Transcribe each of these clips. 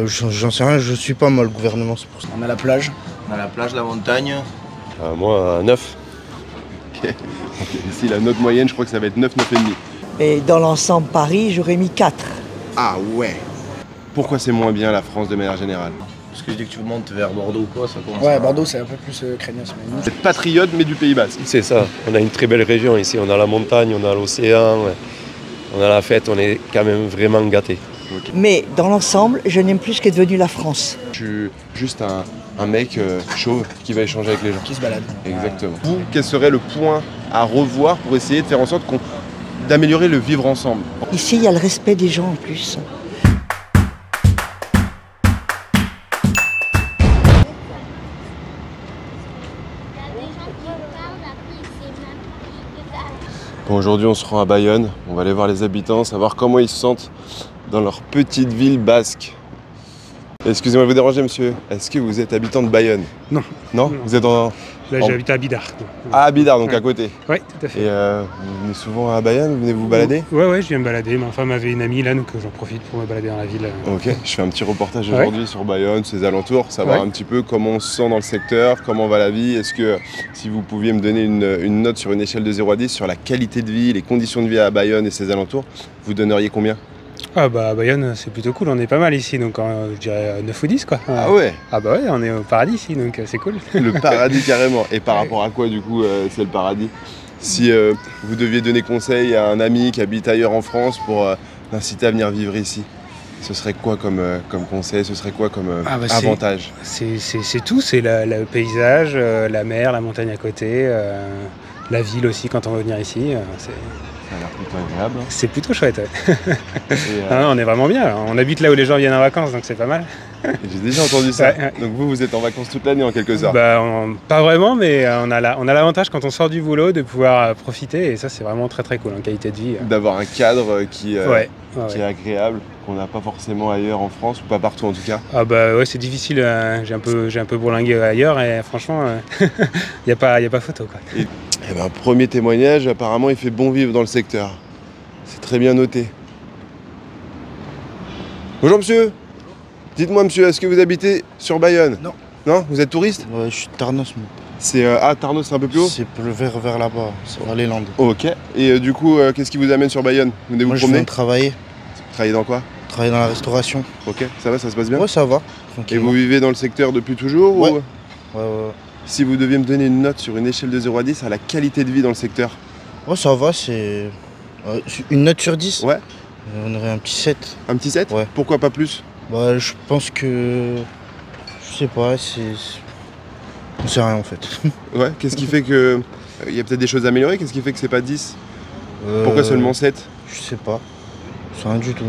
J'en sais rien, je suis pas moi le gouvernement, c'est pour ça. On a la plage. On a la plage, la montagne. Moi, 9. Ok. Ici, la note moyenne, je crois que ça va être 9, 9,5. Et dans l'ensemble Paris, j'aurais mis 4. Ah ouais. Pourquoi c'est moins bien la France de manière générale? Parce que dès que tu montes vers Bordeaux ou quoi, ça commence Ouais, à... Bordeaux, c'est un peu plus craignos. Mais Vous êtes patriote, mais du Pays Basque. C'est ça, on a une très belle région ici. On a la montagne, on a l'océan, on a la fête, on est quand même vraiment gâtés. Mais dans l'ensemble, je n'aime plus ce qu'est devenu la France. Je suis juste un mec chauve qui va échanger avec les gens. qui se balade. Exactement. Vous, quel serait le point à revoir pour essayer de faire en sorte d'améliorer le vivre ensemble? Ici, il y a le respect des gens en plus. Bon, aujourd'hui, on se rend à Bayonne. On va aller voir les habitants, savoir comment ils se sentent dans leur petite ville basque. Excusez-moi de vous déranger, monsieur. Est-ce que vous êtes habitant de Bayonne? Non. Non, Non. Vous êtes en... Là, j'habite à Bidart. Ah, à Bidart, donc Ouais. à côté. Oui, tout à fait. Et vous venez souvent à Bayonne? Vous venez vous balader? Ouais, je viens me balader. Ma femme avait une amie là, donc j'en profite pour me balader dans la ville. Ok, je fais un petit reportage aujourd'hui sur Bayonne, ses alentours, savoir un petit peu comment on se sent dans le secteur, comment va la vie. Est-ce que, si vous pouviez me donner une note sur une échelle de 0 à 10 sur la qualité de vie, les conditions de vie à Bayonne et ses alentours, vous donneriez combien? Ah bah Bayonne, c'est plutôt cool. On est pas mal ici, donc je dirais 9 ou 10 quoi. Ah ouais. Ah bah ouais, on est au paradis ici, donc c'est cool. Le paradis carrément. Et par rapport à quoi du coup c'est le paradis? Si vous deviez donner conseil à un ami qui habite ailleurs en France pour l'inciter à venir vivre ici, ce serait quoi comme conseil? Ce serait quoi comme avantage? C'est tout, c'est le paysage, la mer, la montagne à côté, la ville aussi quand on veut venir ici. Ça a l'air plutôt agréable. Hein. C'est plutôt chouette. Ouais. Et, Ah, on est vraiment bien. Là. On habite là où les gens viennent en vacances, donc c'est pas mal. j'ai déjà entendu ça. Ouais. Donc vous êtes en vacances toute l'année en quelque sorte. Bah, pas vraiment, mais on a l'avantage quand on sort du boulot de pouvoir profiter, et ça c'est vraiment très très cool en qualité de vie. D'avoir un cadre qui Ouais. est agréable, qu'on n'a pas forcément ailleurs en France, ou pas partout en tout cas. Ah bah ouais, c'est difficile. J'ai un peu bourlingué ailleurs, et franchement, y a pas photo quoi. Eh ben, premier témoignage, apparemment il fait bon vivre dans le secteur. C'est très bien noté. Bonjour monsieur. Dites-moi monsieur, est-ce que vous habitez sur Bayonne? Non. Non? Vous êtes touriste? Ouais, je suis de Tarnos, moi. C'est Tarnos, c'est un peu plus haut? C'est vers là-bas, c'est vers les Landes. Ok. Et du coup, qu'est-ce qui vous amène sur Bayonne? Vous venez vous Moi, je promener? viens de travailler. Travailler dans quoi? Travailler dans la restauration. Ok, ça va, ça se passe bien? Ouais, ça va. Et tranquillement. vous vivez dans le secteur depuis toujours? Ouais. Ou... Ouais. Si vous deviez me donner une note sur une échelle de 0 à 10 à la qualité de vie dans le secteur? Ouais, ça va, c'est... une note sur 10? Ouais. On aurait un petit 7. Un petit 7? Ouais. Pourquoi pas plus? Bah, je pense que... Je sais pas, on sait rien en fait. Ouais, qu'est-ce qui fait que... Il y a peut-être des choses à améliorer, qu'est-ce qui fait que c'est pas 10? Pourquoi seulement 7? Je sais pas. C'est rien du tout.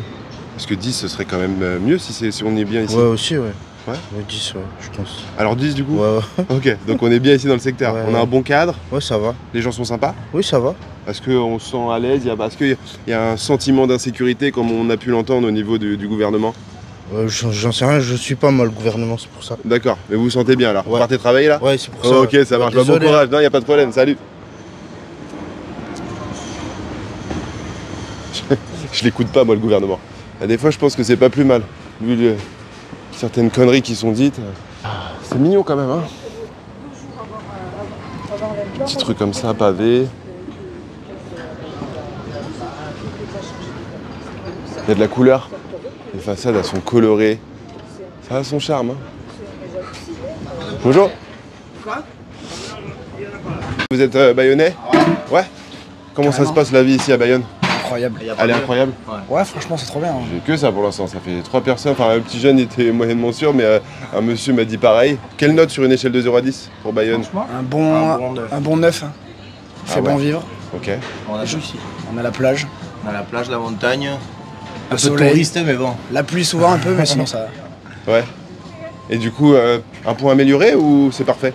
Parce que 10 ce serait quand même mieux si on est bien ici. Ouais, aussi, ouais. Ouais. Ouais, 10, ouais, je pense. Alors 10 du coup? Ouais. Ok, donc on est bien ici dans le secteur. Ouais, On a un bon cadre, Ouais, ça va. les gens sont sympas. Oui, ça va. Est-ce qu'on se sent à l'aise? Est-ce qu'il y a un sentiment d'insécurité comme on a pu l'entendre au niveau du gouvernement? J'en sais rien, je suis pas moi le gouvernement, c'est pour ça. D'accord, mais vous vous sentez bien alors? Vous Ouais. partez travailler là? Ouais, c'est pour ça. Ok, ça marche. Bah, bon Désolé, courage, non, il n'y a pas de problème, salut. Je l'écoute pas moi le gouvernement. Des fois je pense que c'est pas plus mal, vu certaines conneries qui sont dites. C'est mignon quand même, hein. Petit truc comme ça, pavé. Il y a de la couleur. Les façades elles sont colorées. Ça a son charme. Hein. Bonjour. Quoi? Vous êtes bayonnais? Ouais. Comment ça se passe la vie ici à Bayonne? Incroyable. Elle est incroyable. Ouais, franchement, c'est trop bien. Hein. J'ai que ça pour l'instant, ça fait 3 personnes, enfin un petit jeune était moyennement sûr, mais un monsieur m'a dit pareil. Quelle note sur une échelle de 0 à 10 pour Bayonne? Un bon 9. Hein. Fait ouais. bon vivre. Ok. On a tout ici. On a la plage. On a la plage, la montagne. Un peu de soleil. touriste, mais bon. La pluie souvent un peu, mais sinon ça va. Ouais. Et du coup, un point amélioré ou c'est parfait?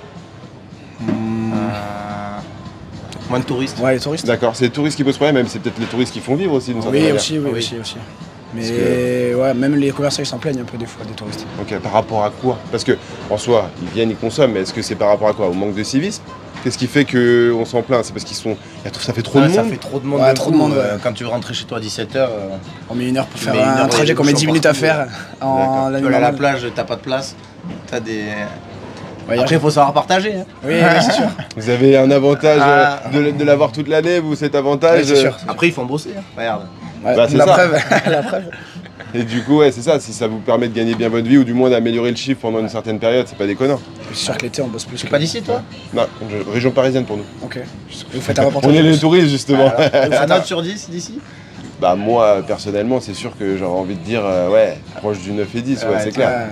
Moins de touristes. Ouais, les touristes. D'accord, c'est les touristes qui posent problème, même c'est peut-être les touristes qui font vivre aussi d'une certaine Oui, manière. aussi, oui, aussi. Mais ouais, même les commerçants ils s'en plaignent un peu des fois des touristes. Ok, par rapport à quoi? Parce que en soi, ils viennent, ils consomment, mais est-ce que c'est par rapport à quoi? Au manque de civisme? Qu'est-ce qui fait qu'on s'en plaint? C'est parce ça fait trop de monde. Ça fait trop de monde. Ouais, trop de monde, ouais. Quand tu veux rentrer chez toi à 17h, On met 1 heure pour tu faire mets 1 heure, un trajet qu'on met 10 minutes à faire. En tu veux aller à la plage, t'as pas de place. T'as des. Ouais, Après, il faut savoir partager. Hein. Oui, c'est sûr. Vous avez un avantage de l'avoir toute l'année, vous, cet avantage. Ouais, c'est sûr. Après, ils font bosser. Hein. Regarde. Ouais, Bah, c'est la ça. preuve. La preuve. Et du coup, ouais, c'est ça. Si ça vous permet de gagner bien votre vie ou du moins d'améliorer le chiffre pendant une certaine période, c'est pas déconnant. C'est sûr que l'été, on bosse plus. Tu es pas d'ici, toi? Non, région parisienne pour nous. Ok. Vous faites un reportage. On est les touristes, justement. La note sur 10 d'ici? Bah, moi, personnellement, c'est sûr que j'aurais envie de dire, ouais, proche du 9 et 10, ouais, c'est clair.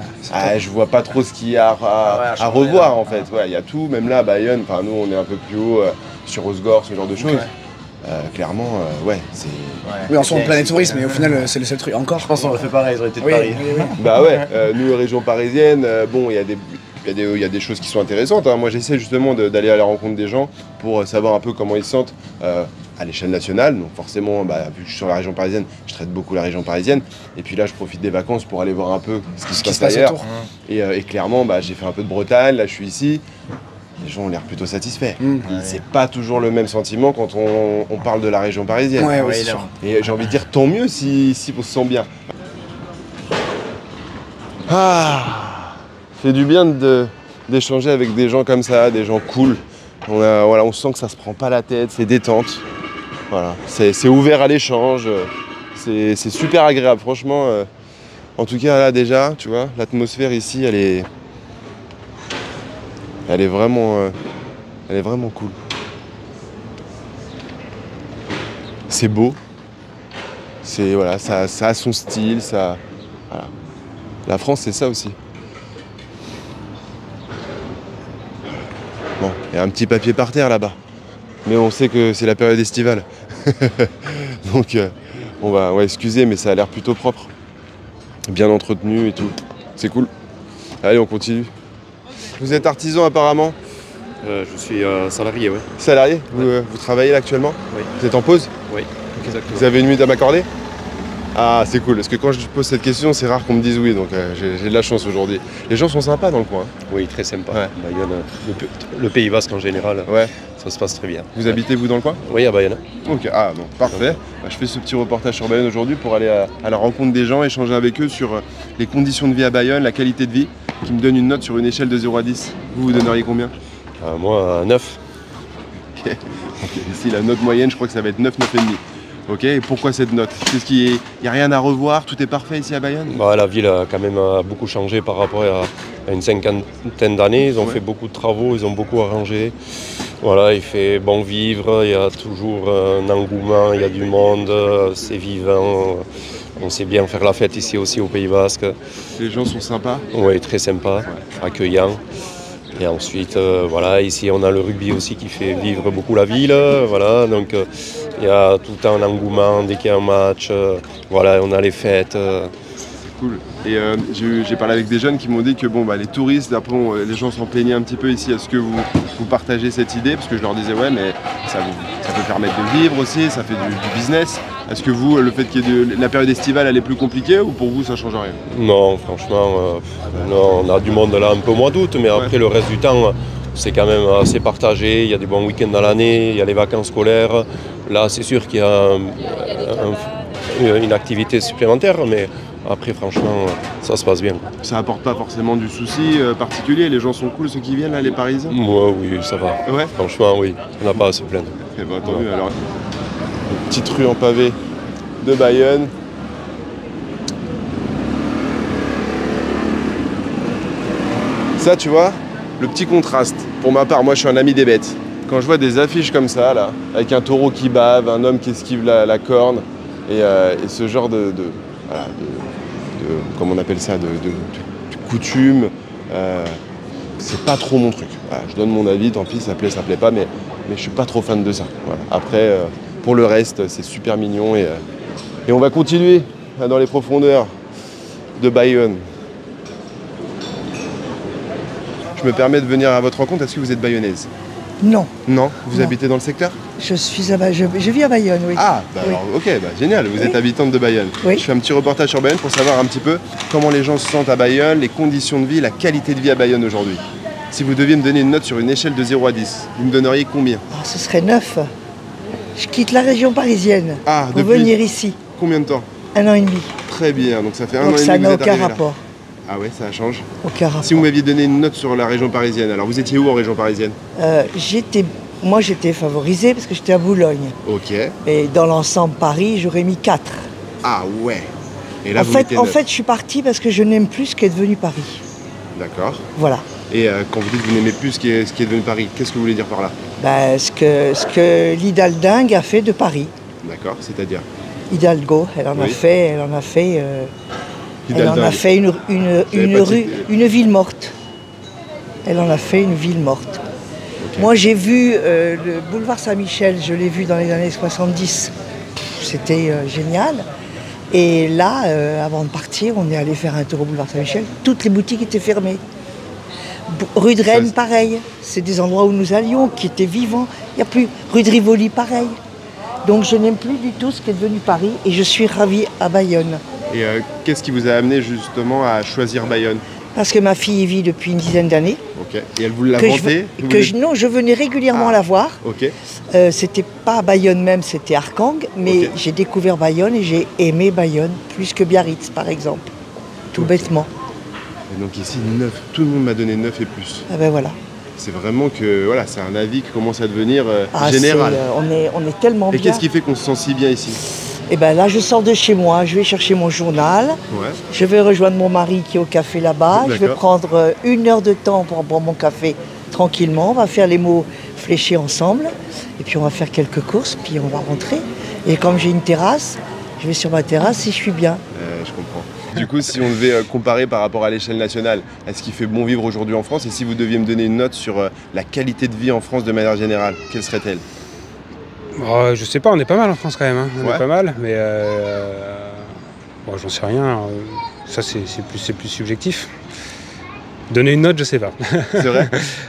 Je vois pas trop ce qu'il y a à revoir, là. en fait. Ouais, il y a tout, même là, Bayonne, enfin, nous, on est un peu plus haut sur Osgore, ce genre de choses. Clairement, ouais, c'est. Oui, on sort en plein tourisme, mais au final, c'est le seul truc. Encore. Je pense qu'on aurait fait pareil, ils auraient été de Oui, Paris. oui, oui. Bah ouais, nous, région parisienne, bon, il y a des choses qui sont intéressantes. Hein. Moi, j'essaie justement d'aller à la rencontre des gens pour savoir un peu comment ils se sentent à l'échelle nationale. Donc forcément, vu que je suis sur la région parisienne, je traite beaucoup la région parisienne. Et puis là, je profite des vacances pour aller voir un peu ce qui se passe ailleurs. Et clairement, j'ai fait un peu de Bretagne, là, je suis ici. Les gens ont l'air plutôt satisfaits. C'est pas toujours le même sentiment quand on parle de la région parisienne. Ouais, c'est sûr. Et j'ai envie de dire tant mieux si on se sent bien. C'est du bien d'échanger avec des gens comme ça, des gens cool. On sent que ça se prend pas la tête, c'est détente. Voilà, c'est ouvert à l'échange. C'est super agréable, franchement. En tout cas, là déjà, tu vois, l'atmosphère ici, elle est vraiment cool. C'est beau. Voilà, ça a son style, ça. Voilà. La France, c'est ça aussi. Bon, il y a un petit papier par terre là-bas. Mais on sait que c'est la période estivale. Donc, on va excuser, mais ça a l'air plutôt propre. Bien entretenu et tout. C'est cool. Allez, on continue. Vous êtes artisan apparemment? Je suis salarié, oui. Salarié? Vous travaillez là actuellement? Oui. Vous êtes en pause? Oui, exactement. Vous avez une minute à m'accorder? Ah, c'est cool, parce que quand je pose cette question, c'est rare qu'on me dise oui, donc j'ai de la chance aujourd'hui. Les gens sont sympas dans le coin. Oui, très sympa. Ouais. Bayonne, le Pays Basque en général, Ouais. ça se passe très bien. Vous habitez vous dans le coin? Oui, à Bayonne. Ok, bon, parfait. Je fais ce petit reportage sur Bayonne aujourd'hui pour aller à la rencontre des gens, échanger avec eux sur les conditions de vie à Bayonne, la qualité de vie, qui me donne une note sur une échelle de 0 à 10. Vous donneriez combien? Moi, 9. Ok. Ici, la note moyenne, je crois que ça va être 9, 9,5. Ok, et pourquoi cette note? Il n'y a rien à revoir, tout est parfait ici à Bayonne? La ville a quand même beaucoup changé par rapport à une cinquantaine d'années. Ils ont fait beaucoup de travaux, ils ont beaucoup arrangé. Voilà, il fait bon vivre, il y a toujours un engouement, il y a du monde, c'est vivant. On sait bien faire la fête ici aussi au Pays Basque. Les gens sont sympas? Oui, très sympa, accueillant. Et ensuite, ici on a le rugby aussi qui fait vivre beaucoup la ville. Voilà, donc il y a tout le temps un engouement dès qu'il y a un match. On a les fêtes. C'est cool. Et j'ai parlé avec des jeunes qui m'ont dit que les touristes, après les gens s'en plaignaient un petit peu ici. Est-ce que vous partagez cette idée? Parce que je leur disais ouais, mais ça peut permettre de vivre aussi, ça fait du business. Est-ce que vous, le fait qu'il y ait la période estivale, elle est plus compliquée ou pour vous ça change rien? Non, franchement, non, on a du monde là un peu au mois d'août, mais après le reste du temps, c'est quand même assez partagé. Il y a des bons week-ends dans l'année, il y a les vacances scolaires. Là, c'est sûr qu'il y a une activité supplémentaire, mais après, franchement, ça se passe bien. Ça apporte pas forcément du souci particulier? Les gens sont cool, ceux qui viennent là, les Parisiens? Moi, oui, ça va. Ouais. Franchement, oui, on n'a pas à se plaindre. Eh ben, tant mieux alors. Une petite rue en pavé de Bayonne. Ça, tu vois, le petit contraste. Pour ma part, moi, je suis un ami des bêtes. Quand je vois des affiches comme ça, là, avec un taureau qui bave, un homme qui esquive la corne, et ce genre comment on appelle ça, de coutume, c'est pas trop mon truc. Voilà, je donne mon avis, tant pis, ça plaît pas, mais je suis pas trop fan de ça. Voilà. Après, pour le reste, c'est super mignon et on va continuer dans les profondeurs de Bayonne. Je me permets de venir à votre rencontre. Est-ce que vous êtes bayonnaise? Non. Non? Vous Non. habitez dans le secteur? Je vis à Bayonne, oui. Ah, Oui. alors, ok, génial, vous êtes habitante de Bayonne. Oui. Je fais un petit reportage sur Bayonne pour savoir un petit peu comment les gens se sentent à Bayonne, les conditions de vie, la qualité de vie à Bayonne aujourd'hui. Si vous deviez me donner une note sur une échelle de 0 à 10, vous me donneriez combien? Ah, ce serait 9. Je quitte la région parisienne Ah, pour depuis venir ici. combien de temps? 1 an et demi. Très bien, donc ça fait un Donc an et ça demi que n'a vous êtes aucun arrivé là. rapport. Ah ouais, ça change. Aucun rapport. Si vous m'aviez donné une note sur la région parisienne, alors vous étiez où en région parisienne? Moi j'étais favorisée parce que j'étais à Boulogne. Ok. Et dans l'ensemble Paris, j'aurais mis 4. Ah ouais. Et là, En vous fait, mettez en 9. fait, je suis partie parce que je n'aime plus ce qu'est devenu Paris. D'accord. Voilà. Et quand vous dites que vous n'aimez plus ce qui est devenu Paris, qu'est-ce que vous voulez dire par là? Ce que l'Hidaldingue a fait de Paris. D'accord, c'est-à-dire? Hidalgo, elle en a Oui. fait une ville morte. Elle en a fait une ville morte. Ok. Moi j'ai vu le boulevard Saint-Michel, je l'ai vu dans les années 70. C'était génial. Et là, avant de partir, on est allé faire un tour au boulevard Saint-Michel. Toutes les boutiques étaient fermées. Rue de Rennes, pareil. C'est des endroits où nous allions, qui étaient vivants. Il n'y a plus. Rue de Rivoli, pareil. Donc je n'aime plus du tout ce qui est devenu Paris et je suis ravie à Bayonne. Et qu'est-ce qui vous a amené justement à choisir Bayonne? Parce que ma fille y vit depuis une dizaine d'années. Ok. Et elle vous l'a Que vanté? non, je venais régulièrement la voir. Ok. C'était pas Bayonne même, c'était Arkang. Mais Ok. j'ai découvert Bayonne et j'ai aimé Bayonne plus que Biarritz, par exemple. Tout bêtement. Et donc ici, 9. Tout le monde m'a donné 9 et plus. Ah ben voilà. C'est vraiment que voilà, c'est un avis qui commence à devenir Ah, général. on est tellement Et bien. qu'est-ce qui fait qu'on se sent si bien ici? Et ben là, je sors de chez moi, je vais chercher mon journal. Ouais. Je vais rejoindre mon mari qui est au café là-bas. Je vais D'accord. prendre 1 heure de temps pour boire mon café tranquillement. On va faire les mots fléchés ensemble. Et puis on va faire quelques courses, puis on va rentrer. Et comme j'ai une terrasse, je vais sur ma terrasse et je suis bien. Je comprends. Du coup, si on devait comparer par rapport à l'échelle nationale, est-ce qu'il fait bon vivre aujourd'hui en France? Et si vous deviez me donner une note sur la qualité de vie en France de manière générale, quelle serait-elle? Je sais pas, on est pas mal en France quand même. Hein. On Ouais. est pas mal, mais j'en sais rien. Ça, c'est plus subjectif. Donner une note, je sais pas. C'est vrai?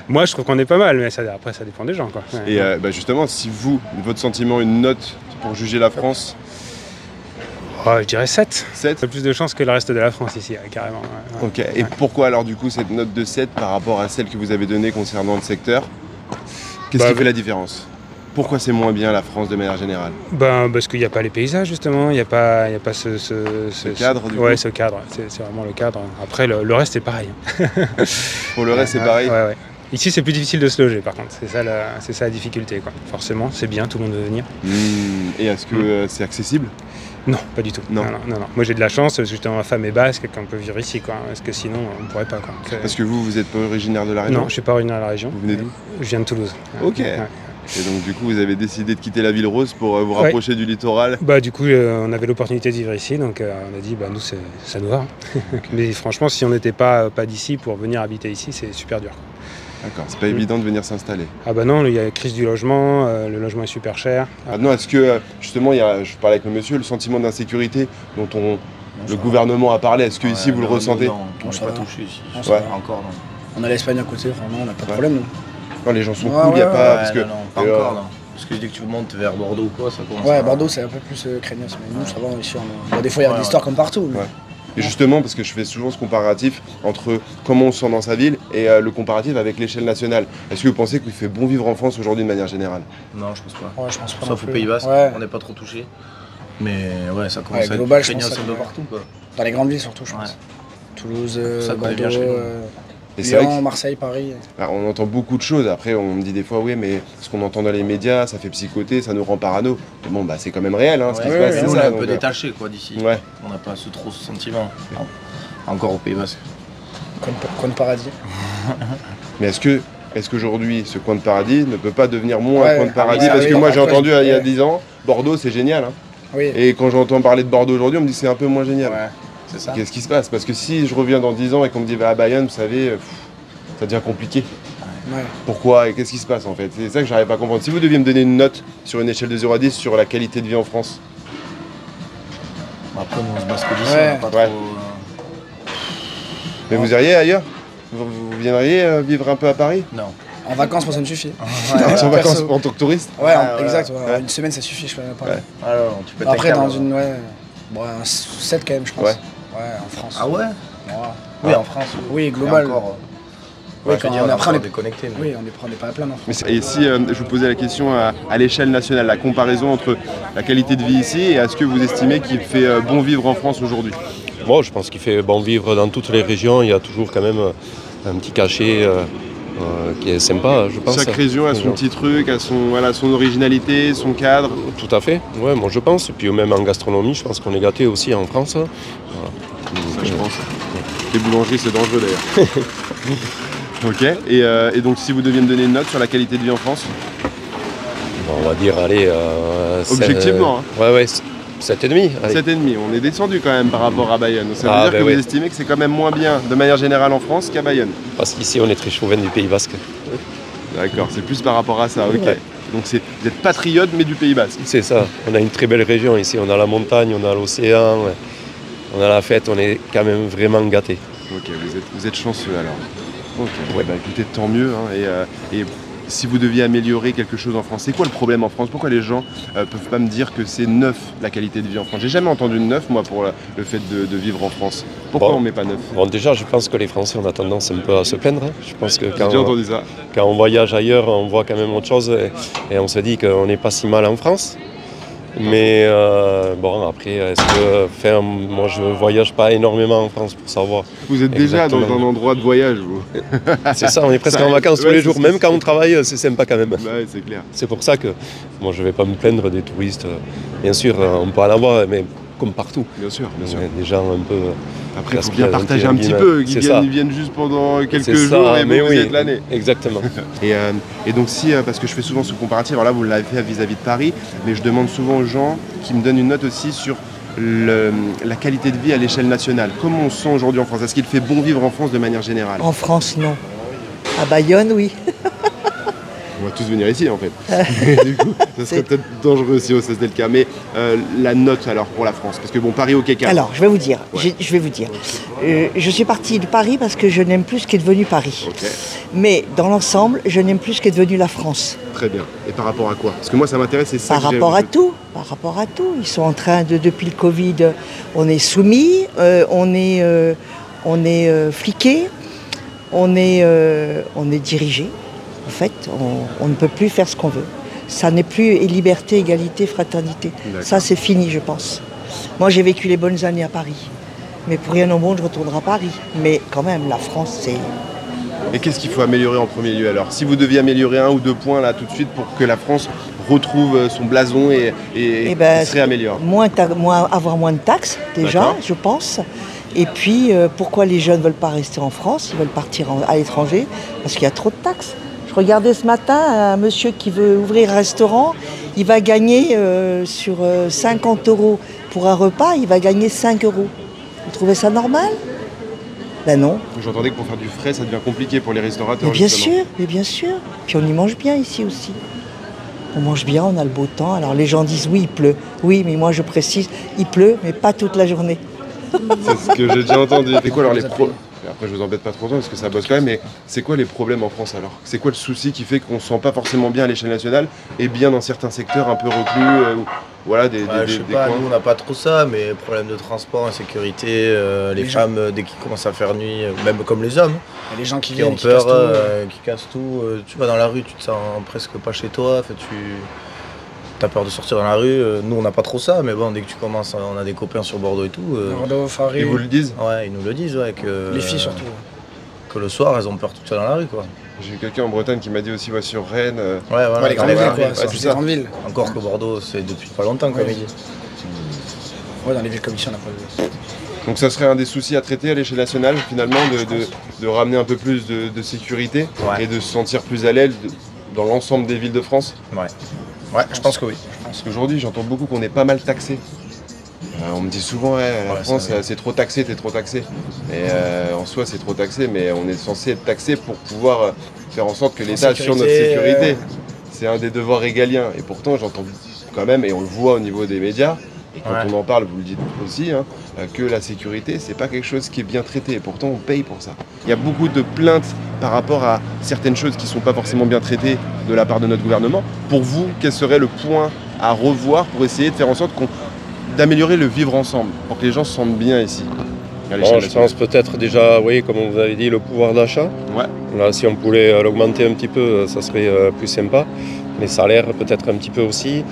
Moi, je trouve qu'on est pas mal, mais après, ça dépend des gens, quoi. Ouais. Et justement, si vous, votre sentiment, une note pour juger la France, Je dirais 7. 7? C'est plus de chance que le reste de la France ici, carrément. Ouais. Ok. Et pourquoi alors du coup cette note de 7 par rapport à celle que vous avez donnée concernant le secteur? Qu'est-ce qui fait la différence? Pourquoi c'est moins bien la France de manière générale? Parce qu'il n'y a pas les paysages justement, il n'y a pas ce cadre, du coup. Ouais, ce cadre, c'est vraiment le cadre. Après le reste est pareil. Pour le reste, c'est pareil? Ouais. Ici c'est plus difficile de se loger par contre, c'est ça la difficulté quoi. Forcément, c'est bien, tout le monde veut venir. Et est-ce que c'est accessible? Non, pas du tout. Non. Moi j'ai de la chance, justement ma femme est basque et qu'on peut vivre ici quoi, parce que sinon on ne pourrait pas quoi. Parce que vous n'êtes pas originaire de la région? Non, je ne suis pas originaire de la région. Vous venez d'où? Je viens de Toulouse. Ok. Ouais. Et donc du coup vous avez décidé de quitter la ville rose pour vous rapprocher du littoral? Du coup on avait l'opportunité de vivre ici, donc on a dit nous ça nous va. Mais franchement si on n'était pas d'ici pour venir habiter ici, c'est super dur. D'accord, c'est pas évident de venir s'installer. Ah bah non, il y a la crise du logement, le logement est super cher. Maintenant, est-ce que justement, je parlais avec le monsieur, le sentiment d'insécurité dont le gouvernement a parlé, est-ce que ici vous le ressentez? Non, on ça n'est pas va. touché ici. Non, ça va. Encore, non. On a l'Espagne à côté, vraiment, on n'a pas de problème. nous. Non, les gens sont Ouais, cool, il n'y a ouais, pas. Ouais, Parce que, non, pas encore, non. Parce que dès que tu montes vers Bordeaux ou quoi, ça commence Ouais, à... Bordeaux, c'est un peu plus craignos, mais nous, ça va, on est sûr. Des fois, il y a de l'histoire comme partout. mais- Ouais. Et justement, parce que je fais souvent ce comparatif entre comment on se sent dans sa ville et le comparatif avec l'échelle nationale. Est-ce que vous pensez qu'il fait bon vivre en France aujourd'hui de manière générale? Non, je pense pas. Ouais, je pense pas. Sauf non au plus. Pays Basque, Ouais. on n'est pas trop touché. Mais ouais, ça commence à global, être je pense craignos que un peu ouais. partout, quoi. Dans les grandes villes, surtout, je pense. Ouais. Toulouse, Ça connaît bien Bordeaux, chez nous. Et c'est vrai Lyon, que- Marseille, Paris. Alors, on entend beaucoup de choses. Après, on me dit des fois, oui, mais ce qu'on entend dans les médias, ça fait psychoter, ça nous rend parano. Mais bon, c'est quand même réel, hein, ce qui se Ouais, passe, nous, c'est on est ça. un peu donc, détaché quoi d'ici. Ouais. On n'a pas trop ce sentiment. Encore au Pays Basque. Coin de paradis. Mais est-ce qu'aujourd'hui, ce coin de paradis ne peut pas devenir moins Ouais, un coin de paradis? ouais, Parce que oui, moi, j'ai après, entendu il y a ouais. 10 ans, Bordeaux, c'est génial. Hein. Oui. Et quand j'entends parler de Bordeaux aujourd'hui, on me dit que c'est un peu moins génial. Ouais, c'est ça. Qu'est-ce qui se passe? Parce que si je reviens dans 10 ans et qu'on me dit à Bayonne, vous savez, ça devient compliqué. Ouais. Pourquoi et qu'est-ce qui se passe en fait? C'est ça que j'arrive pas à comprendre. Si vous deviez me donner une note sur une échelle de 0 à 10 sur la qualité de vie en France. Après, nous, on se base que d'ici, Ouais. on n'a pas Ouais. trop... Mais vous iriez ailleurs? Vous viendriez vivre un peu à Paris? Non. En vacances, moi, ça me suffit. En vacances en tant que touriste? Ouais, Ouais, exact. ouais. Ouais. Une semaine, ça suffit, je fais pas. Ouais. Alors, tu peux Après, t'inquiéter, dans hein. une. Ouais. Bon, un 7 quand même, je pense. Ouais. Ouais, en France. Ah ouais? Ouais. Oui, en France. Oui, Et global. encore, Oui, Ouais, quand je veux dire, après, on est déconnecté. Oui, on n'est pas à plaindre. Et si je vous posais la question à l'échelle nationale, la comparaison entre la qualité de vie ici et est-ce que vous estimez qu'il fait bon vivre en France aujourd'hui? Moi, je pense qu'il fait bon vivre dans toutes les régions. Il y a toujours quand même un petit cachet qui est sympa, je pense. Chaque région a son petit truc, a son originalité, son cadre. Tout à fait, ouais, moi je pense. Et puis même en gastronomie, je pense qu'on est gâté aussi en France. Ça, je pense. Les boulangeries, c'est dangereux d'ailleurs. Ok, et donc si vous deviez me donner une note sur la qualité de vie en France? Bon, on va dire, allez... Objectivement, Ouais, 7,5. 7,5, on est descendu quand même par rapport à Bayonne. Ça veut dire que oui. vous estimez que c'est quand même moins bien de manière générale en France qu'à Bayonne? Parce qu'ici, on est très chauvin du Pays Basque. D'accord, c'est plus par rapport à ça, ok. Ouais. Donc vous êtes patriote mais du Pays Basque. C'est ça, on a une très belle région ici. On a la montagne, on a l'océan, on a la fête, on est quand même vraiment gâtés. Ok, vous êtes chanceux alors. Ok, Ouais. bah écoutez, tant mieux. Et si vous deviez améliorer quelque chose en France, c'est quoi le problème en France? Pourquoi les gens peuvent pas me dire que c'est neuf la qualité de vie en France? J'ai jamais entendu neuf moi pour le fait de vivre en France. Pourquoi on met pas neuf? Bon, déjà, je pense que les Français, on a tendance un peu à se plaindre. Je pense que J'ai déjà entendu ça. quand on voyage ailleurs, on voit quand même autre chose et on se dit qu'on n'est pas si mal en France. Mais bon, après, moi je voyage pas énormément en France pour savoir. Vous êtes déjà dans un endroit de voyage, vous. C'est ça, on est presque en vacances tous ouais, les c'est jours, ce même que quand on travaille, c'est sympa quand même. Ouais, c'est clair. C'est pour ça que moi je vais pas me plaindre des touristes. Bien sûr, on peut en avoir, mais comme partout. Bien sûr, bien sûr. Des gens un peu. Après, il faut bien partager un petit peu. Ils viennent juste pendant quelques jours et vous êtes l'année. Exactement. Et donc si, parce que je fais souvent ce comparatif, alors là vous l'avez fait vis-à-vis de Paris, mais je demande souvent aux gens qui me donnent une note aussi sur la qualité de vie à l'échelle nationale. Comment on se sent aujourd'hui en France? Est-ce qu'il fait bon vivre en France de manière générale? En France, non. À Bayonne, oui. On va tous venir ici en fait. Du coup, ça serait peut-être dangereux si c'était le cas. Mais la note alors pour la France, parce que bon, Paris, ok, calme. Alors, je vais vous dire. Ouais. Je vais vous dire. Je suis partie de Paris parce que je n'aime plus ce qui est devenu Paris. Ok, Mais dans l'ensemble, je n'aime plus ce qui est devenu la France. très bien. Et par rapport à quoi? Parce que moi, ça m'intéresse, c'est ça. Par rapport à tout. Par rapport à tout. Ils sont en train de, depuis le Covid, on est soumis, on est fliqué, on est dirigé. En fait, on ne peut plus faire ce qu'on veut. Ça n'est plus liberté, égalité, fraternité. Ça, c'est fini, je pense. Moi, j'ai vécu les bonnes années à Paris. Mais pour rien au monde, je retournerai à Paris. Mais quand même, la France, c'est... Et qu'est-ce qu'il faut améliorer en premier lieu alors? Si vous deviez améliorer 1 ou 2 points là tout de suite pour que la France retrouve son blason et se réaméliore? Avoir moins de taxes, déjà, D'accord. je pense. Et puis, pourquoi les jeunes ne veulent pas rester en France? Ils veulent partir à l'étranger parce qu'il y a trop de taxes. Je regardais ce matin un monsieur qui veut ouvrir un restaurant. Il va gagner sur 50 € pour un repas, il va gagner 5 €. Vous trouvez ça normal? Ben non. J'entendais que pour faire du frais, ça devient compliqué pour les restaurateurs. Mais bien sûr. Puis on y mange bien ici aussi. On mange bien, on a le beau temps. Alors les gens disent oui, il pleut. Oui, mais moi je précise, il pleut, mais pas toute la journée. C'est ce que j'ai déjà entendu. C'est quoi alors les problèmes? Après, je vous embête pas trop longtemps parce que ça bosse quand même, mais c'est quoi les problèmes en France alors? C'est quoi le souci qui fait qu'on ne se sent pas forcément bien à l'échelle nationale et bien dans certains secteurs un peu reclus voilà, je sais pas, coins. nous on n'a pas trop ça, mais problème de transport, insécurité, les femmes dès qu'ils commencent à faire nuit, même comme les hommes, Il y a les gens qui qui ont viennent, qui peur, cassent tout. qui cassent tout. Tu vas dans la rue, tu te sens presque pas chez toi, tu as peur de sortir dans la rue. Nous on n'a pas trop ça, mais bon, dès que tu commences, on a des copains sur Bordeaux et tout. Bordeaux, Paris, Ils vous le disent? Ouais, ils nous le disent, ouais, que les filles surtout. que le soir elles ont peur toutes seules dans la rue, quoi. J'ai eu quelqu'un en Bretagne qui m'a dit aussi sur Rennes. Ouais, voilà, Ouais, les dans grandes villes, grandes quoi. villes, C'est c'est plus ça. les grandes villes. Encore que Bordeaux, c'est depuis pas longtemps, comme Ouais. il dit. Ouais, dans les villes comme ici, on n'a pas de... Donc ça serait un des soucis à traiter à l'échelle nationale finalement de ramener un peu plus de sécurité Ouais. et de se sentir plus à l'aise dans l'ensemble des villes de France. Ouais, je pense que oui. Parce qu'aujourd'hui j'entends beaucoup qu'on est pas mal taxé. On me dit souvent la Ouais, France ça, c'est trop taxé, t'es trop taxé. Et en soi c'est trop taxé, mais on est censé être taxé pour pouvoir faire en sorte que l'État assure notre sécurité. C'est un des devoirs régaliens. Et pourtant j'entends quand même, et on le voit au niveau des médias, et quand Ouais. on en parle, vous le dites aussi, que la sécurité, c'est pas quelque chose qui est bien traité. Et pourtant, on paye pour ça. Il y a beaucoup de plaintes par rapport à certaines choses qui ne sont pas forcément bien traitées de la part de notre gouvernement. Pour vous, quel serait le point à revoir pour essayer de faire en sorte d'améliorer le vivre ensemble, pour que les gens se sentent bien ici? l'échelle je pense peut-être déjà, oui, comme vous avez dit, le pouvoir d'achat. Ouais. Là, si on pouvait l'augmenter un petit peu, ça serait plus sympa. Les salaires peut-être un petit peu aussi.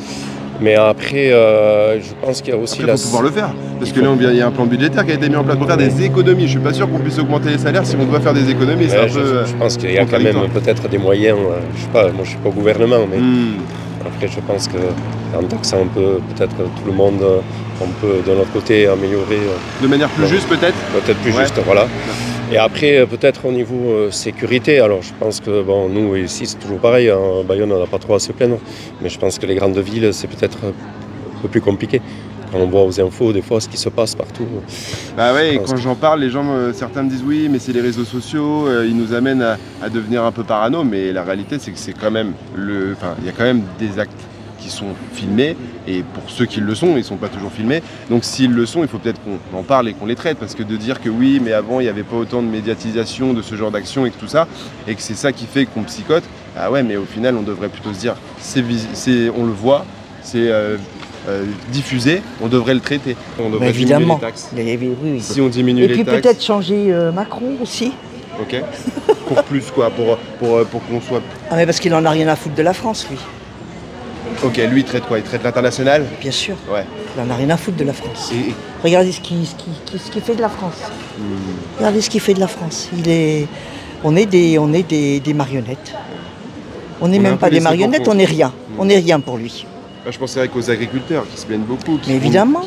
Mais après, je pense qu'il y a aussi Après, faut pouvoir le faire. Parce que là, il y a un plan budgétaire qui a été mis en place pour faire des économies. Je suis pas sûr qu'on puisse augmenter les salaires si on doit faire des économies. C'est un peu. Je pense qu'il y a quand même peut-être des moyens. Je sais pas, moi je suis pas au gouvernement, mais après je pense qu'en taxant un peu, peut-être tout le monde, on peut de notre côté améliorer. De manière plus juste peut-être. Peut-être plus juste, voilà. Et après, peut-être au niveau sécurité, alors je pense que bon, nous ici c'est toujours pareil, en Bayonne on n'a pas trop à se plaindre, mais je pense que les grandes villes c'est peut-être un peu plus compliqué. Quand on voit aux infos des fois ce qui se passe partout. Bah ouais, et quand j'en parle, les gens, certains me disent oui, mais c'est les réseaux sociaux, ils nous amènent à devenir un peu parano, mais la réalité c'est que c'est quand même il y a quand même des actes qui sont filmés, et pour ceux qui le sont, ils ne sont pas toujours filmés. Donc s'ils le sont, il faut peut-être qu'on en parle et qu'on les traite, parce que de dire que oui, mais avant il n'y avait pas autant de médiatisation de ce genre d'action et que tout ça, et que c'est ça qui fait qu'on psychote, ah ouais, mais au final on devrait plutôt se dire, on le voit, c'est diffusé, on devrait le traiter. On devrait diminuer les taxes. Oui. Si on diminue les taxes. Et puis peut-être changer Macron aussi. Ok. Pour plus quoi, pour qu'on soit. Ah mais parce qu'il en a rien à foutre de la France, lui. Ok, lui il traite quoi? Il traite l'international? Bien sûr. Ouais. Il en a rien à foutre de la France. Regardez ce qu'il fait de la France. Regardez ce qu'il fait de la France. On est des marionnettes. On n'est même pas des marionnettes, on n'est rien. On n'est rien pour lui. Bah, je penserais qu'aux agriculteurs qui se plaignent beaucoup, qui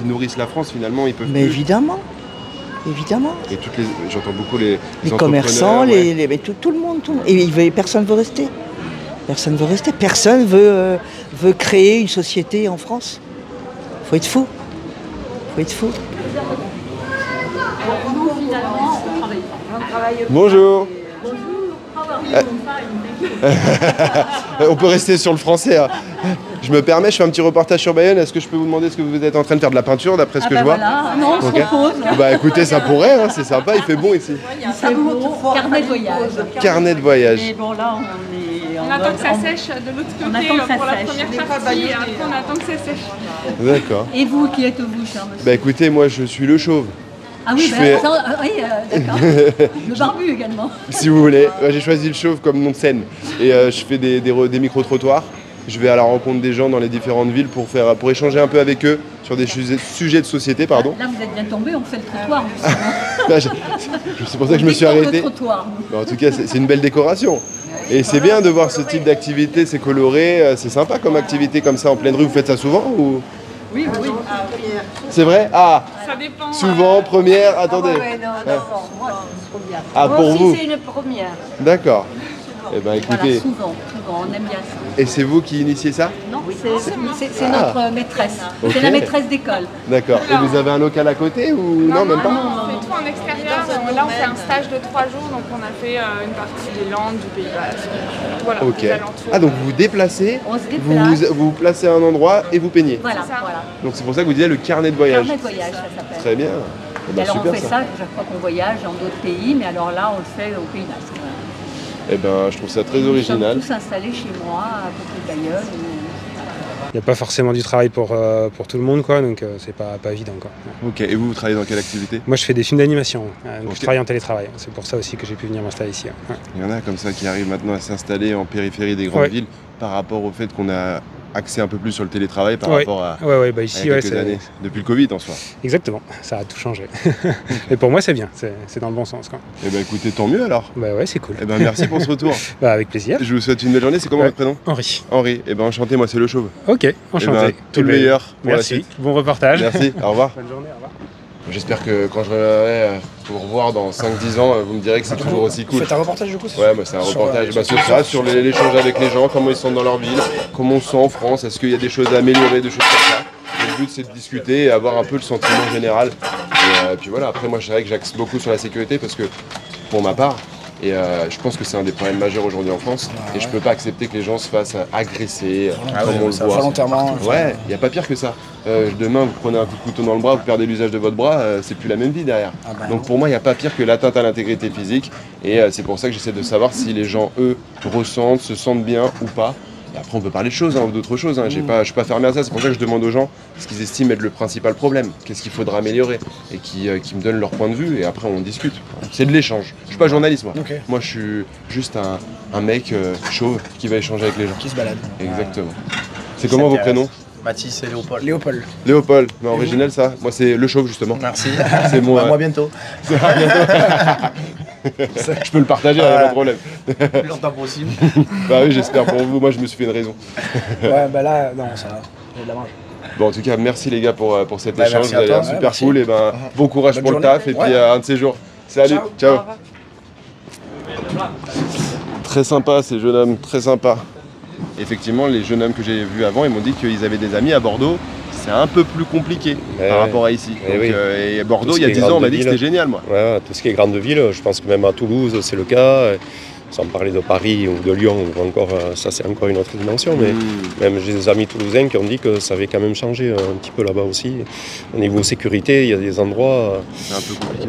nourrissent la France, finalement, ils peuvent. Mais évidemment. Évidemment. Et j'entends beaucoup les commerçants, tout le monde. Et personne ne veut rester. Personne ne veut rester. Personne veut créer une société en France. Faut être fou. Faut être fou. Bonjour. On peut rester sur le français. Hein. Je me permets, je fais un petit reportage sur Bayonne. Est-ce que je peux vous demander ce que vous êtes en train de faire de la peinture d'après ce que je vois? Non, on se repose. Bah écoutez, ça pourrait, hein, c'est sympa, il fait bon ici. C'est beau, carnet de voyage. Carnet de voyage. Et bon là, on attend que ça sèche de l'autre côté pour la première partie et après on attend que ça sèche. D'accord. Et vous, qui êtes-vous, cher monsieur? Bah écoutez, moi je suis le chauve. Ah oui, d'accord. Le barbu également. Si vous voulez, j'ai choisi le chauve comme nom de scène. Et je fais des micro-trottoirs. Je vais à la rencontre des gens dans les différentes villes pour échanger un peu avec eux sur des sujets de société. Pardon. Là, vous êtes bien tombé, on fait le trottoir. C'est pour ça que je me suis arrêté. En tout cas, c'est une belle décoration. Et c'est bien de voir ce type d'activité, c'est coloré, c'est sympa comme activité comme ça en pleine rue. Vous faites ça souvent ou... Oui. C'est vrai? Ah, ça dépend. Souvent, première, attendez. Ah, pour vous? C'est une première. D'accord. Eh ben écoutez. Voilà, souvent, on aime bien ça. Et c'est vous qui initiez ça? Non, c'est notre maîtresse. Okay. C'est la maîtresse d'école. D'accord. Et vous avez un local à côté ou non, même pas? Non, on fait tout en extérieur. Là, on fait un stage de 3 jours, donc on a fait une partie des Landes, du Pays Basque. Voilà, des alentours. Ah, donc vous vous déplacez, on se déplace. vous vous placez à un endroit et vous peignez. Voilà. Donc c'est pour ça que vous disiez le carnet de voyage. Carnet de voyage, ça s'appelle. Très bien. Et alors on fait ça chaque fois qu'on voyage dans d'autres pays, mais alors là, on le fait au Pays Basque. Eh ben, je trouve ça très original. Nous sommes tous installés chez moi, à côté de Bayonne. Il n'y a pas forcément du travail pour tout le monde, quoi, donc c'est pas évident, quoi. Ok, et vous travaillez dans quelle activité? Moi, je fais des films d'animation, donc je travaille en télétravail. C'est pour ça aussi que j'ai pu venir m'installer ici. Ouais. Il y en a comme ça qui arrivent maintenant à s'installer en périphérie des grandes villes par rapport au fait qu'on a axé un peu plus sur le télétravail par rapport à ici, il y a quelques années, depuis le Covid en soi. Exactement, ça a tout changé. Et pour moi, c'est bien, c'est dans le bon sens, quoi. Eh ben écoutez, tant mieux alors. Bah ouais, c'est cool. Eh ben merci pour ce retour. Bah avec plaisir. Je vous souhaite une belle journée. C'est comment votre prénom? Henri. Henri. Eh ben enchanté, moi c'est le chauve. Ok, enchanté. Eh ben, tout le meilleur pour la suite. Bon reportage. Merci, au revoir. Bonne journée, au revoir. J'espère que quand je reviendrai vous revoir dans 5-10 ans, vous me direz que c'est toujours aussi cool. Vous faites un reportage du coup? Ouais, moi c'est un reportage sur ça, sur l'échange avec les gens, comment ils se sentent dans leur ville, comment on se sent en France, est-ce qu'il y a des choses à améliorer, des choses comme ça. Et le but c'est de discuter et avoir un peu le sentiment général. Et puis voilà, après moi je dirais que j'axe beaucoup sur la sécurité parce que pour ma part, et je pense que c'est un des problèmes majeurs aujourd'hui en France. Et je peux pas accepter que les gens se fassent agresser, comme on le voit. Volontairement. Ouais, il n'y a pas pire que ça. Demain, vous prenez un coup de couteau dans le bras, vous perdez l'usage de votre bras, c'est plus la même vie derrière. Donc pour moi, il n'y a pas pire que l'atteinte à l'intégrité physique. Et c'est pour ça que j'essaie de savoir si les gens, eux, ressentent, se sentent bien ou pas. Et après, on peut parler de choses, d'autres choses. Je ne suis pas fermé à ça. C'est pour ça que je demande aux gens ce qu'ils estiment être le principal problème. Qu'est-ce qu'il faudra améliorer. Et qui me donnent leur point de vue. Et après, on discute. C'est de l'échange. Je ne suis pas journaliste, moi. Okay. Moi, je suis juste un mec chauve qui va échanger avec les gens. Qui se balade. Exactement. C'est comment vos prénoms? Mathis et Léopold. Léopold. Léopold, mais original ça. Moi c'est le chauve justement. Merci. C'est moi. Moi bientôt. Je peux le partager, pas de problème. Plus longtemps possible. Bah oui, j'espère pour vous. Moi je me suis fait une raison. Ouais, bah là, non, ça va. J'ai de la marge. Bon, en tout cas, merci les gars pour cet échange. Merci à Vous avez toi. l'air super cool. Et bon courage Bonne pour journée. le taf. Et puis un de ces jours. Salut. Ciao. Très sympa ces jeunes hommes, très sympa. Effectivement, les jeunes hommes que j'ai vus avant, ils m'ont dit qu'ils avaient des amis à Bordeaux. C'est un peu plus compliqué par rapport à ici. Donc, et Bordeaux, il y a 10 ans, on m'a dit que c'était génial, moi. Ouais, tout ce qui est grande ville, je pense que même à Toulouse, c'est le cas. Sans parler de Paris ou de Lyon, ou encore, ça c'est encore une autre dimension. Mais même j'ai des amis toulousains qui ont dit que ça avait quand même changé un petit peu là-bas aussi. Au niveau sécurité, il y a des endroits c'est un peu compliqué.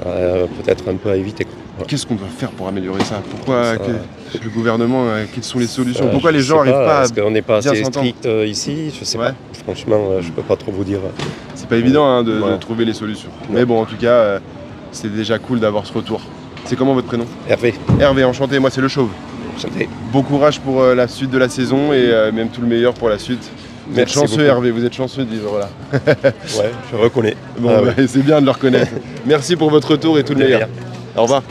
Peut-être un peu à éviter. Voilà. Qu'est-ce qu'on doit faire pour améliorer ça? Pourquoi le gouvernement, quelles sont les solutions? Pourquoi les gens n'arrivent pas à Parce qu'on n'est pas assez strict ici, je sais pas. Franchement, je peux pas trop vous dire. C'est pas évident de trouver les solutions. Mais bon, en tout cas, c'est déjà cool d'avoir ce retour. C'est comment votre prénom? Hervé. Hervé, enchanté, moi c'est le chauve. Enchanté. Bon courage pour la suite de la saison et même tout le meilleur pour la suite. Vous êtes chanceux beaucoup. Hervé, vous êtes chanceux de vivre là. Ouais, je reconnais. Bon, c'est bien de le reconnaître. Merci pour votre retour et tout le meilleur. Au revoir.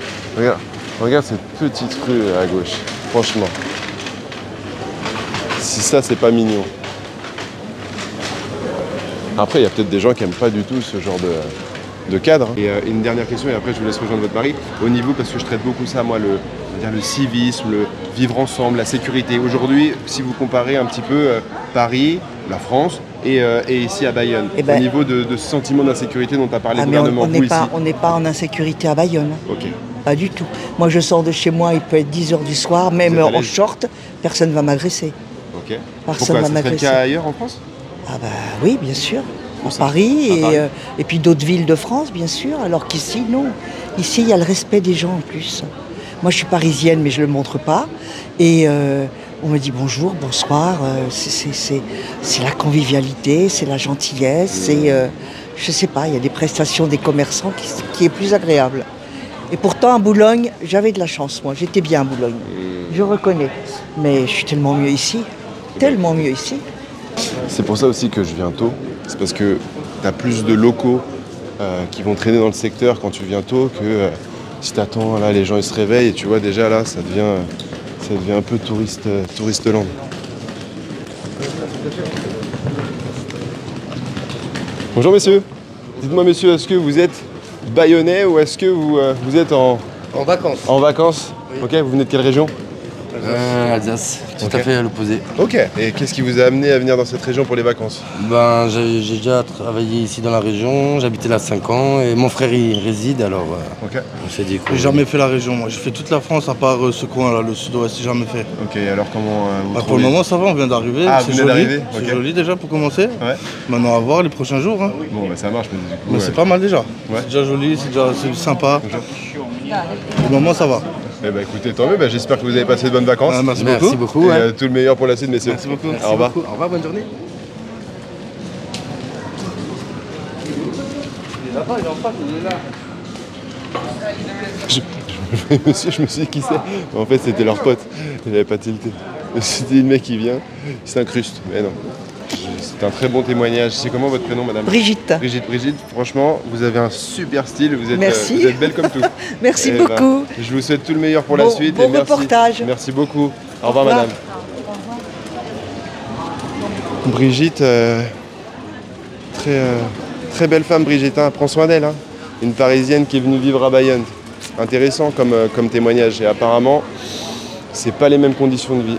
Regarde cette petite rue à gauche, franchement. Si ça, c'est pas mignon. Après, il y a peut-être des gens qui n'aiment pas du tout ce genre de cadre. Et une dernière question, et après je vous laisse rejoindre votre mari. Au niveau, parce que je traite beaucoup ça, moi, le civisme, le vivre ensemble, la sécurité. Aujourd'hui, si vous comparez un petit peu Paris, la France, et ici à Bayonne, au niveau de ce sentiment d'insécurité dont a parlé le gouvernement, on n'est pas en insécurité à Bayonne. Ok. Pas du tout. Moi, je sors de chez moi, il peut être 10 h du soir, même en short, personne ne va m'agresser. Ok. Personne ne va m'agresser. C'est le cas ailleurs en France? Ah bah oui, bien sûr. À Paris, et puis d'autres villes de France, bien sûr, alors qu'ici, non. Ici, il y a le respect des gens en plus. Moi, je suis parisienne, mais je ne le montre pas. Et on me dit bonjour, bonsoir. C'est la convivialité, c'est la gentillesse. C'est, je sais pas, il y a des prestations des commerçants qui est plus agréable. Et pourtant, à Boulogne, j'avais de la chance, moi. J'étais bien à Boulogne. Je reconnais. Mais je suis tellement mieux ici. Tellement mieux ici. C'est pour ça aussi que je viens tôt. C'est parce que tu as plus de locaux qui vont traîner dans le secteur quand tu viens tôt que si tu attends, là, les gens ils se réveillent et tu vois déjà là, ça devient un peu touriste land. Bonjour messieurs. Dites-moi messieurs, est-ce que vous êtes bayonnais ou est-ce que vous êtes en vacances? En vacances. Oui. Ok, vous venez de quelle région? Alsace, tout à fait à l'opposé. Ok, et qu'est-ce qui vous a amené à venir dans cette région pour les vacances? Ben, j'ai déjà travaillé ici dans la région, j'habitais là 5 ans et mon frère y réside, alors on s'est dit que... J'ai jamais fait la région, moi. J'ai fait toute la France à part ce coin là, le sud-ouest, j'ai jamais fait. Ok, alors comment vous trouvez... Pour le moment ça va, on vient d'arriver, c'est joli. C'est joli déjà pour commencer. Ouais. Maintenant à voir les prochains jours. Hein. Bon bah ça marche, mais du coup... Mais c'est pas mal déjà, c'est déjà joli, c'est sympa. Pour le moment ça va. Eh ben écoutez, tant mieux, j'espère que vous avez passé de bonnes vacances. Merci beaucoup. Et tout le meilleur pour la suite, messieurs. Merci beaucoup. Au revoir. Au revoir, bonne journée. Il est là-bas, il est en face, il est là. Monsieur, je me suis dit qui c'est. En fait, c'était leur pote. Il n'avait pas tilté. C'était le mec qui vient, il s'incruste. Mais non. C'est un très bon témoignage. C'est comment votre prénom, madame? Brigitte. Brigitte, franchement, vous avez un super style. Vous êtes belle comme tout. Merci beaucoup. Je vous souhaite tout le meilleur pour la suite. Bon reportage. Merci beaucoup. Au revoir, madame. Brigitte, très belle femme, Brigitte. Elle prend soin d'elle. Une Parisienne qui est venue vivre à Bayonne. Intéressant comme témoignage. Et apparemment, c'est pas les mêmes conditions de vie.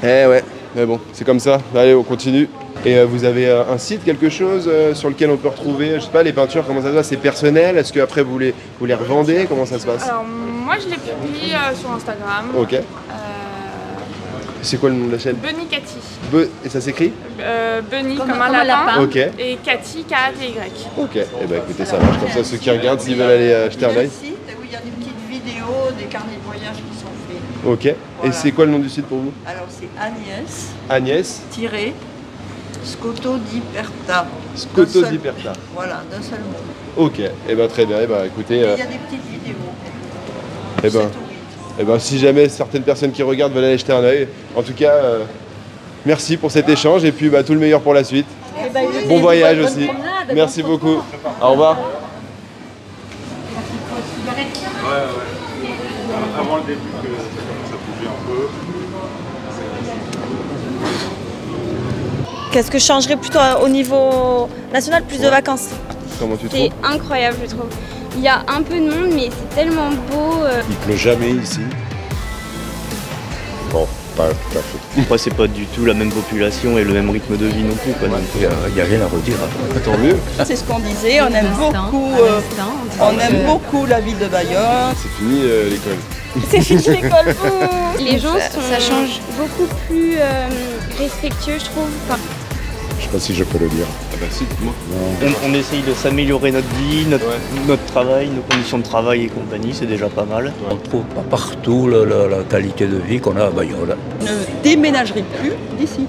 Eh ouais. Mais bon, c'est comme ça. Allez, on continue. Et vous avez un site, quelque chose sur lequel on peut retrouver, je sais pas, les peintures, comment ça se passe? C'est personnel? Est-ce qu'après vous les revendez? Comment ça se passe? Alors, moi je les publie sur Instagram. Ok. C'est quoi le nom de la chaîne? Bunny Cathy. Et ça s'écrit? Bunny comme un lapin. Ok. Et Cathy, K-A-T-Y. Ok. Et bah écoutez, ça marche. Comme ça, ceux qui regardent, s'ils veulent aller jeter un œil. Il y a des petites vidéos, des carnets de voyage qui sont faits. Ok. Voilà. Et c'est quoi le nom du site pour vous? Alors c'est Agnès. Agnès. Scoto di Perta. Scoto di Perta. Voilà, d'un seul mot. Ok. Et ben très bien. Et ben écoutez. Il y a des petites vidéos. Et ben si jamais certaines personnes qui regardent veulent aller jeter un œil, en tout cas, merci pour cet échange et puis tout le meilleur pour la suite. Bon voyage aussi. Merci beaucoup. Au revoir. Avant le début que ça commence à bouger un peu. Qu'est-ce que je changerais plutôt au niveau national? Plus de vacances. Comment tu trouves? C'est incroyable, je trouve. Il y a un peu de monde, mais c'est tellement beau. Il pleut jamais ici. Bon, pas tout à fait. Après, c'est pas du tout la même population et le même rythme de vie non plus. Il n'y a rien à redire. Tant mieux. C'est ce qu'on disait, on aime beaucoup la ville de Bayonne. C'est fini l'école. C'est fini l'école. Les gens ça change beaucoup plus respectueux, je trouve. Enfin, Je sais pas si je peux le dire. Ah bah si, moi. On essaye de s'améliorer notre vie, notre travail, nos conditions de travail et compagnie, c'est déjà pas mal. On ne trouve pas partout la qualité de vie qu'on a à Bayonne. Je ne déménagerai plus d'ici.